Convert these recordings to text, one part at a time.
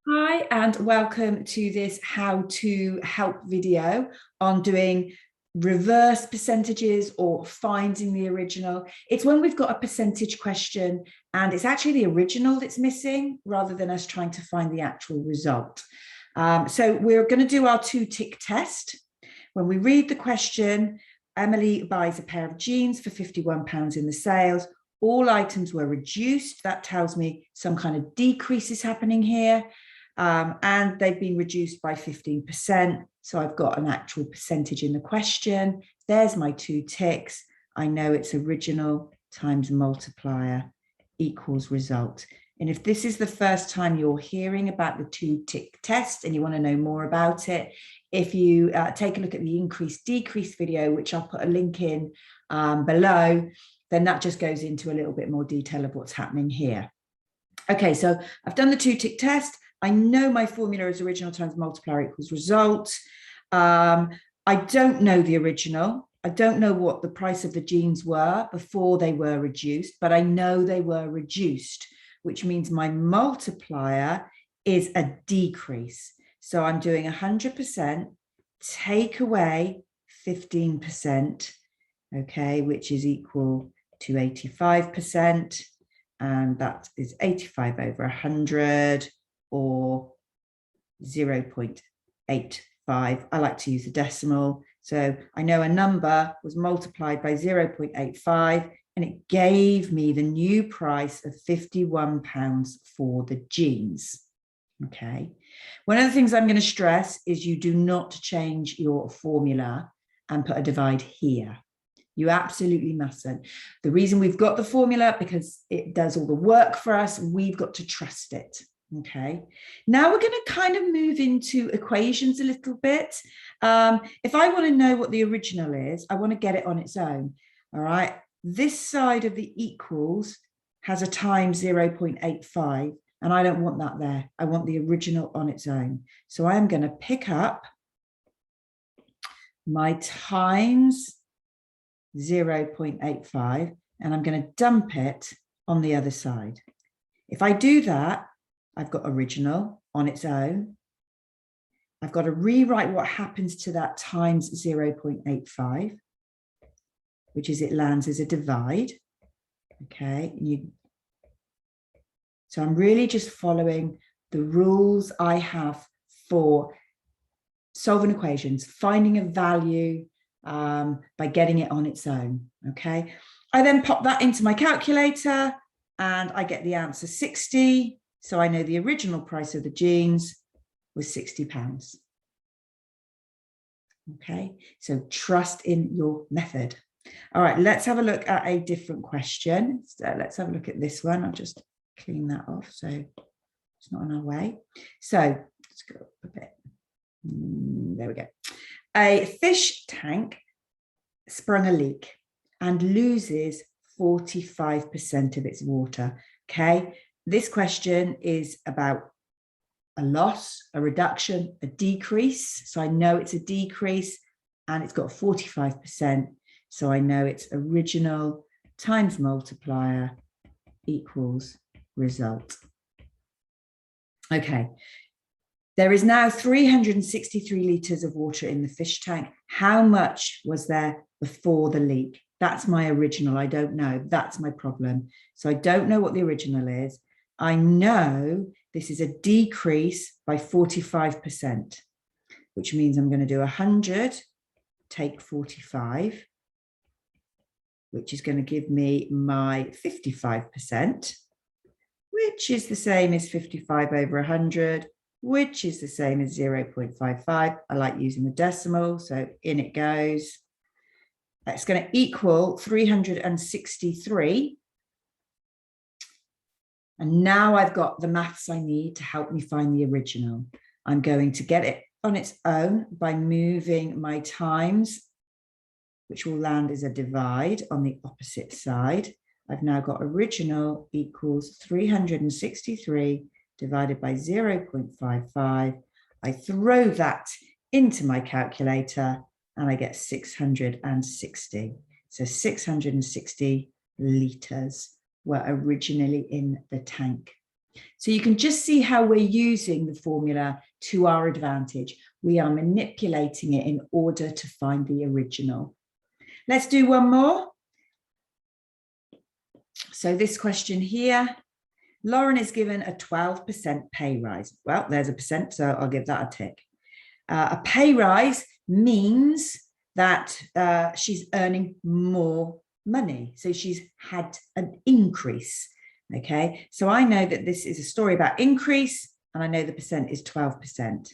Hi, and welcome to this how to help video on doing reverse percentages or finding the original. It's when we've got a percentage question and it's actually the original that's missing rather than us trying to find the actual result. So we're going to do our 2-tick test. When we read the question, Emily buys a pair of jeans for £51 in the sales. All items were reduced. That tells me some kind of decrease is happening here. And they've been reduced by 15%. So I've got an actual percentage in the question. There's my 2 ticks. I know it's original times multiplier equals result. And if this is the first time you're hearing about the 2-tick test and you want to know more about it, if you take a look at the increase-decrease video, which I'll put a link in below, then that just goes into a little bit more detail of what's happening here. Okay, so I've done the 2-tick test. I know my formula is original times multiplier equals result. I don't know the original. I don't know what the price of the jeans were before they were reduced, but I know they were reduced, which means my multiplier is a decrease. So I'm doing 100%, take away 15%, okay, which is equal to 85%. And that is 85 over 100. Or 0.85. I like to use the decimal. So I know a number was multiplied by 0.85 and it gave me the new price of £51 for the jeans. Okay. One of the things I'm going to stress is you do not change your formula and put a divide here. You absolutely mustn't. The reason we've got the formula, because it does all the work for us, we've got to trust it. Okay, now we're going to kind of move into equations a little bit. If I want to know what the original is, I want to get it on its own. All right, this side of the equals has a times 0.85, and I don't want that there. I want the original on its own. So I am going to pick up my times 0.85, and I'm going to dump it on the other side. If I do that, I've got original on its own. I've got to rewrite what happens to that times 0.85, which is it lands as a divide. Okay. So I'm really just following the rules I have for solving equations, finding a value by getting it on its own. Okay. I then pop that into my calculator and I get the answer 60. So I know the original price of the jeans was £60. Okay, so trust in your method. All right, let's have a look at a different question. So let's have a look at this one. I'll just clean that off so it's not in our way. So let's go up a bit. There we go. A fish tank sprung a leak and loses 45% of its water. Okay. This question is about a loss, a reduction, a decrease. So I know it's a decrease and it's got 45%. So I know it's original times multiplier equals result. Okay. There is now 363 litres of water in the fish tank. How much was there before the leak? That's my original. I don't know. That's my problem. So I don't know what the original is. I know this is a decrease by 45%, which means I'm going to do 100, take 45, which is going to give me my 55%, which is the same as 55 over 100, which is the same as 0.55. I like using the decimal, so in it goes. It's going to equal 363. And now I've got the maths I need to help me find the original. I'm going to get it on its own by moving my times, which will land as a divide on the opposite side. I've now got original equals 363 divided by 0.55. I throw that into my calculator and I get 660. So 660 litres were originally in the tank. So you can just see how we're using the formula to our advantage. We are manipulating it in order to find the original. Let's do one more. So this question here, Lauren is given a 12% pay rise. Well, there's a percent, so I'll give that a tick. A pay rise means that she's earning more money. So she's had an increase. Okay, so I know that this is a story about increase, and I know the percent is 12%.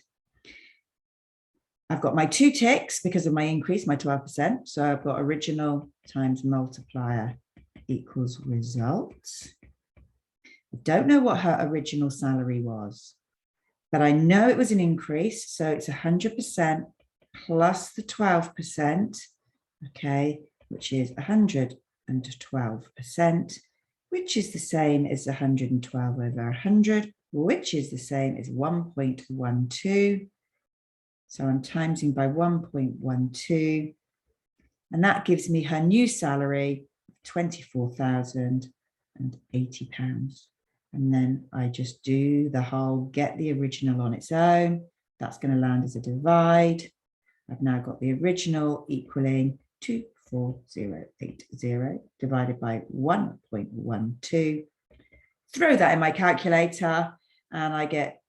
I've got my 2 ticks because of my increase, my 12%. So I've got original times multiplier equals results. I don't know what her original salary was, but I know it was an increase. So it's 100% plus the 12%, okay, which is 112%, which is the same as 112 over 100, which is the same as 1.12. So I'm timesing by 1.12, and that gives me her new salary, £24,080. And then I just do the whole, get the original on its own. That's going to land as a divide. I've now got the original equaling 24080 divided by 1.12. Throw that in my calculator and I get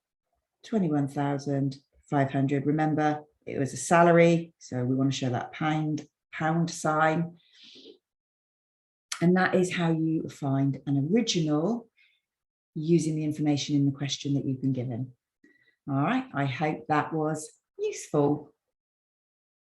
21,500. Remember, it was a salary, so we want to show that pound sign. And that is how you find an original using the information in the question that you've been given. All right, I hope that was useful.